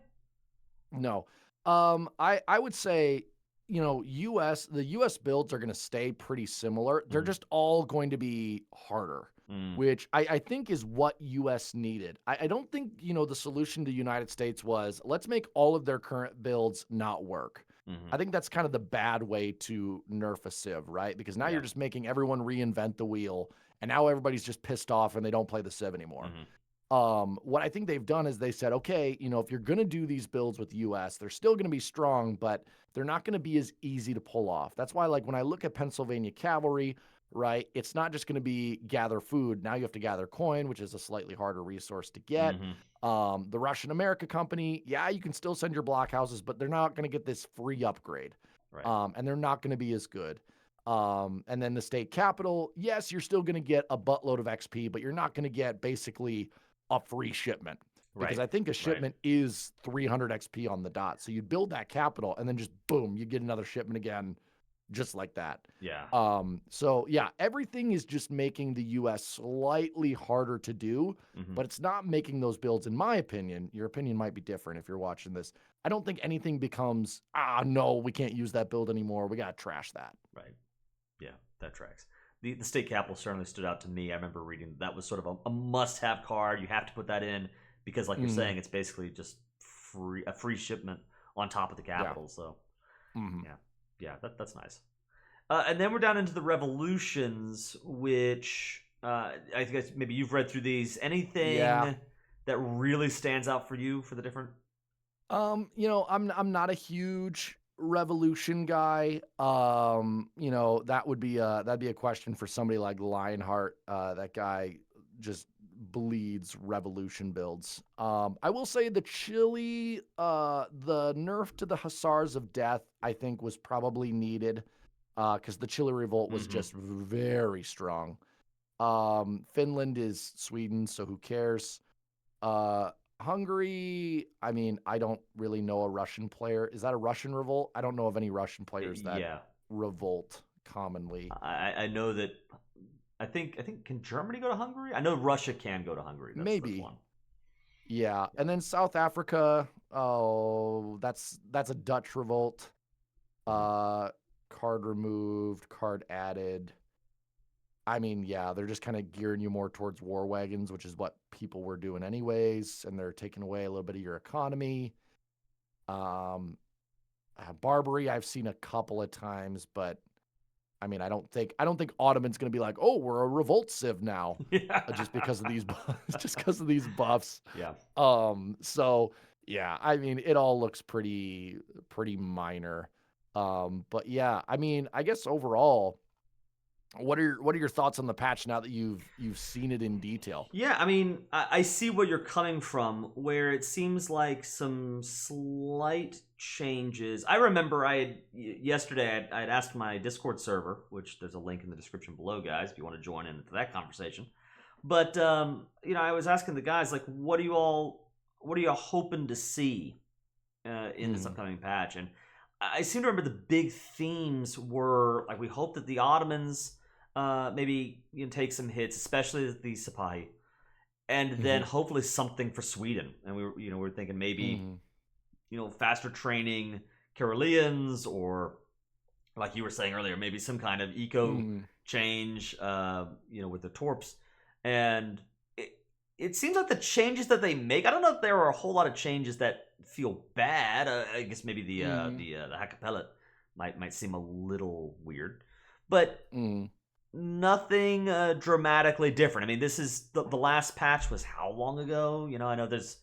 No. I would say, the US builds are going to stay pretty similar. They're Mhm. just all going to be harder, Mm. which I think is what US needed. I don't think, the solution to the United States was let's make all of their current builds not work. Mhm. I think that's kind of the bad way to nerf a Civ, right? Because now Yeah. you're just making everyone reinvent the wheel, and now everybody's just pissed off and they don't play the Civ anymore. Mhm. What I think they've done is they said, okay, if you're going to do these builds with US, they're still going to be strong, but they're not going to be as easy to pull off. That's why, like, when I look at Pennsylvania cavalry, right, it's not just going to be gather food. Now you have to gather coin, which is a slightly harder resource to get. Mhm. The Russian America Company, yeah, you can still send your blockhouses, but they're not going to get this free upgrade. Right. And they're not going to be as good. And then the state capital, yes, you're still going to get a buttload of XP, but you're not going to get basically a free shipment, because Right. I think a Right. shipment is 300 XP on the dot. So you build that capital and then just boom, you get another shipment again, just like that. Yeah. So yeah, everything is just making the US slightly harder to do, Mhm. but it's not making those builds, in my opinion. Your opinion might be different if you're watching this. I don't think anything becomes, no, we can't use that build anymore. We got to trash that. Right. Yeah, that tracks. The state capital certainly stood out to me. I remember reading that was sort of a must-have card. You have to put that in because, like you're Mhm. saying, it's basically just a free shipment on top of the Yeah. capital. So Mhm. yeah, that's nice. And then we're down into the revolutions, which I guess maybe you've read through these. Yeah. Anything that really stands out for you for the different? I'm not a huge revolution guy. That'd be a question for somebody like Lionheart. That guy just bleeds revolution builds. I will say the nerf to the Hussars of Death, I think was probably needed. Because the Chile revolt was Mm-hmm. just very strong. Finland is Sweden, so who cares? Uh, Hungary, I mean, I don't really know a Russian player. Is that a Russian revolt? I don't know of any Russian players that Yeah, revolt commonly. I know that. I think can Germany go to Hungary? I know Russia can go to Hungary. That's Maybe. one. Yeah. Yeah. And then South Africa, oh, that's a Dutch revolt. Mhm. Uh Card removed, card added. I mean, yeah, they're just kind of gearing you more towards war wagons, which is what people were doing anyways, and they're taking away a little bit of your economy. Um, Barbary, I've seen a couple of times, but I mean, I don't think Ottoman's going to be like, oh, we're a revolt civ now, just because of these just because of these buffs. Yeah. So yeah, I mean, it all looks pretty minor. But yeah, I mean, I guess overall, what are your thoughts on the patch now that you've seen it in detail? Yeah, I mean, I see where you're coming from, where it seems like some slight changes. I remember yesterday I had asked my Discord server, which there's a link in the description below, guys, if you want to join into that conversation. But I was asking the guys like, what are you all hoping to see in this Mm, upcoming patch? And I seem to remember the big themes were like we hope that the Ottomans maybe take some hits, especially the Sipahi, and then mhm, hopefully something for Sweden. And we were thinking maybe mhm, faster training Karelians, or like you were saying earlier, maybe some kind of eco mhm, change, with the torps. And it seems like the changes that they make. I don't know if there are a whole lot of changes that feel bad. I guess maybe mhm, the Hackapellet might seem a little weird, but mhm, nothing dramatically different. I mean, this is the last patch was how long ago? I know there's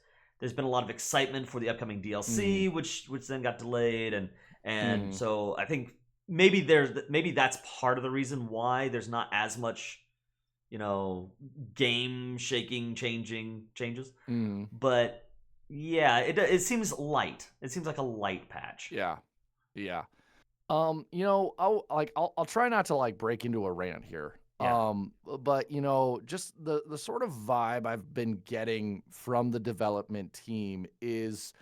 been a lot of excitement for the upcoming mhm, DLC, which then got delayed, and mhm, so I think maybe that's part of the reason why there's not as much game shaking changing changes. mhm. But yeah, it seems light. It seems like a light patch. Yeah, yeah. I'll try not to like break into a rant here. Yeah. But just the sort of vibe I've been getting from the development team is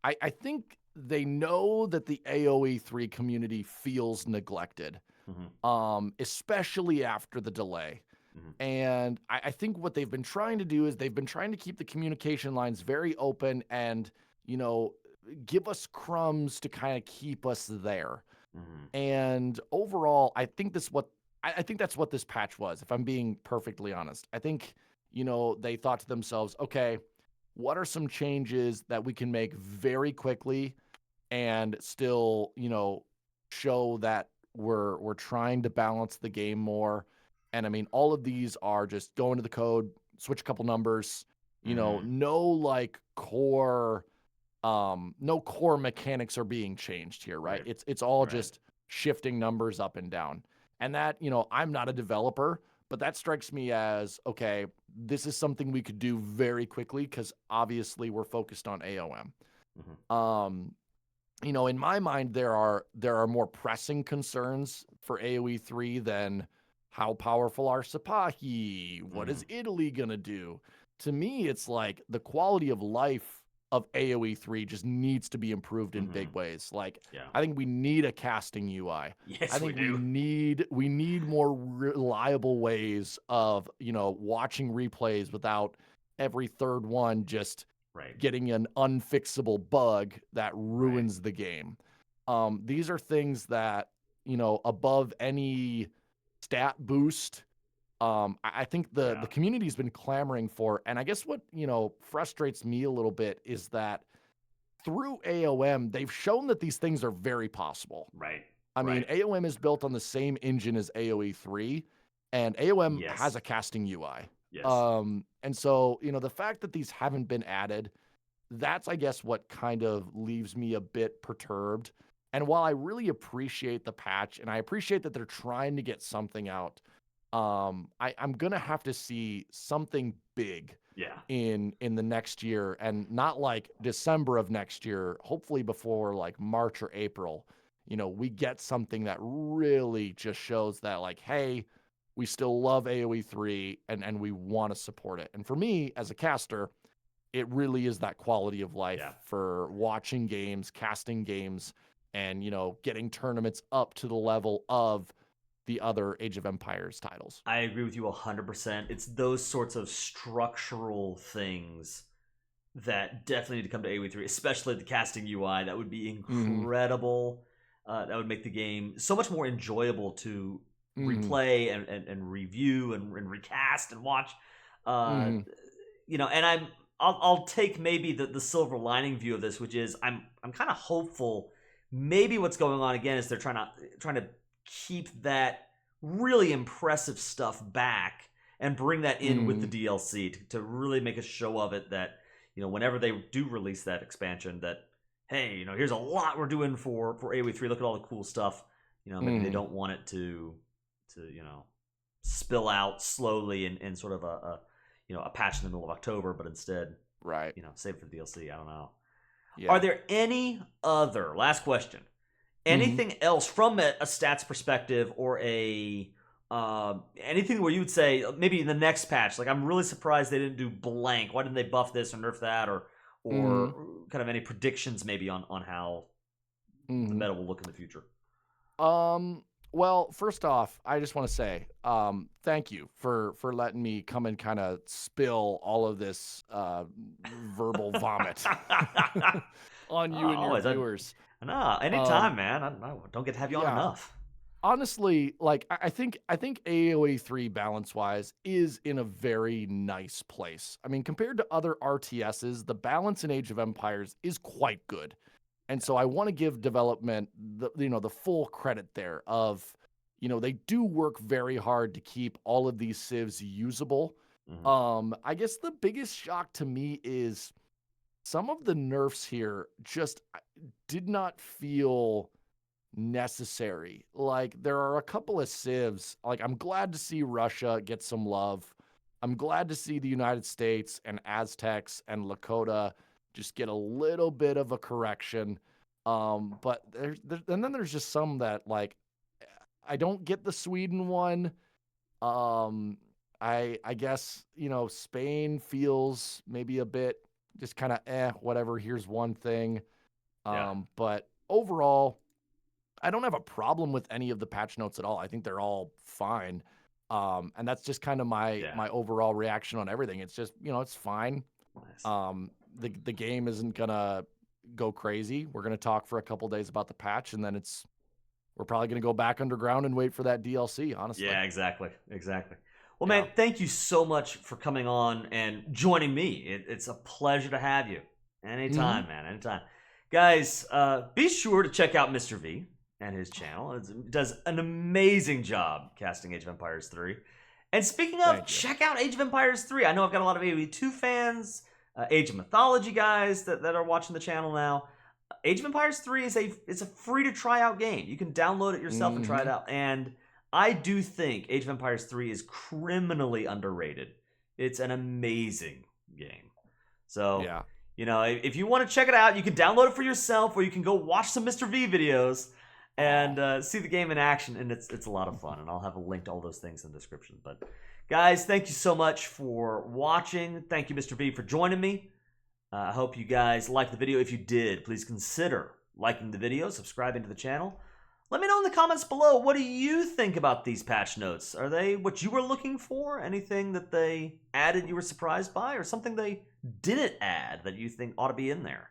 I think they know that the AoE3 community feels neglected. especially after the delay. Mhm. And I think what they've been trying to do is they've been trying to keep the communication lines very open and, you know, give us crumbs to kind of keep us there. Mhm. And overall, I think that's what this patch was, if I'm being perfectly honest. I think, you know, they thought to themselves, okay, what are some changes that we can make very quickly and still, you know, show that we're trying to balance the game more. And I mean, all of these are just go into the code, switch a couple numbers, you know, Mhm. no core mechanics are being changed here, right? Right. It's all Right. just shifting numbers up and down. And that, you know, I'm not a developer, but that strikes me as okay, this is something we could do very quickly because obviously we're focused on AOM. Mhm. Um, you know, in my mind, there are more pressing concerns for AoE3 than how powerful are Sipahi? What is Mhm. Italy gonna do? To me, it's like the quality of life of AoE3 just needs to be improved in big Mhm. ways. Like, Yeah. I think we need a casting UI. I Yes, we think we do. need we need more reliable ways of, you know, watching replays without every third one just Right. getting an unfixable bug that Right. ruins the game. These are things that, you know, above any stat boost, I think the Yeah. community's been clamoring for. And I guess what, you know, frustrates me a little bit is that through AOM, they've shown that these things are very possible. Right. I mean, Right. AOM is built on the same engine as AoE3, and AOM has Yes. a casting UI. Yes. And so, you know, the fact that these haven't been added, that's, I guess, what kind of leaves me a bit perturbed. And while I really appreciate the patch and I appreciate that they're trying to get something out, I'm gonna have to see something big Yeah. in the next year, and not like December of next year, hopefully before like March or April. You know, we get something that really just shows that, like, hey, we still love AoE3 and we want to support it. And for me as a caster, it really is that quality of life Yeah. for watching games, casting games, and, you know, getting tournaments up to the level of the other Age of Empires titles. I agree with you 100%. It's those sorts of structural things that definitely need to come to AoE3, especially the casting UI. That would be Mhm. incredible. That would make the game so much more enjoyable to Mhm. replay and review and recast and watch. Uh, Mhm. you know, and I'll take maybe the silver lining view of this, which is I'm kind of hopeful. Maybe what's going on again is they're trying to keep that really impressive stuff back and bring that in with the Mhm. DLC to really make a show of it. That whenever they do release that expansion, that hey, here's a lot we're doing for AoE3. Look at all the cool stuff. Maybe they Mhm. don't want it to spill out slowly in sort of a patch in the middle of October, but instead, Right. save it for the DLC. I don't know. Are Yeah. there any other last question? Mhm. Anything else from a stats perspective or a anything where you would say maybe in the next patch, like I'm really surprised they didn't do blank. Why didn't they buff this or nerf that or Mhm. kind of any predictions maybe on how the Mhm. meta will look in the future? Um, well, first off, I just want to say, thank you for letting me come and kind of spill all of this verbal vomit on you and your Always, viewers. no, Um, anytime, man. I don't get to have you on yeah, enough. honestly, like I think AoE3 balance wise is in a very nice place. I mean, compared to other RTSs, the balance in Age of Empires is quite good. And Yeah. so I want to give development the full credit there of, you know, they do work very hard to keep all of these civs usable. Hmm. I guess the biggest shock to me is some of the nerfs here just did not feel necessary. Like, there are a couple of civs. Like, I'm glad to see Russia get some love. I'm glad to see the United States and Aztecs and Lakota just get a little bit of a correction. But and then there's just some that, like, I don't get the Sweden one. Um, I guess, you know, Spain feels maybe a bit just kind of whatever. Here's one thing. Yeah. But overall, I don't have a problem with any of the patch notes at all. I think they're all fine. And that's just kind of my overall reaction on everything. It's just, it's fine. Nice. The game isn't gonna go crazy. We're gonna talk for a couple days about the patch, and then we're probably gonna go back underground and wait for that DLC. Honestly. Yeah, exactly. Well, man, thank you so much for coming on and joining me. It's a pleasure to have you. Anytime, man. Anytime. Guys, be sure to check out Mr. V and his channel. It does an amazing job casting Age of Empires 3. And speaking of, check out Age of Empires 3. I know I've got a lot of AoE2 fans, Age of Mythology guys that are watching the channel now. Age of Empires 3 it's a free to try out game. You can download it yourself and try it out. And I do think Age of Empires 3 is criminally underrated. It's an amazing game. So, if you want to check it out, you can download it for yourself, or you can go watch some Mr. V videos and see the game in action, and it's a lot of fun. And I'll have a link to all those things in the description. But guys, thank you so much for watching. Thank you, Mr. V, for joining me. I hope you guys liked the video. If you did, please consider liking the video, subscribing to the channel. Let me know in the comments below, what do you think about these patch notes? Are they what you were looking for? Anything that they added you were surprised by? Or something they didn't add that you think ought to be in there?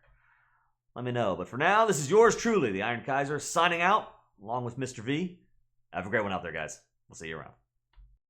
Let me know. But for now, this is yours truly, the Iron Kaiser, signing out, along with Mr. V. Have a great one out there, guys. We'll see you around.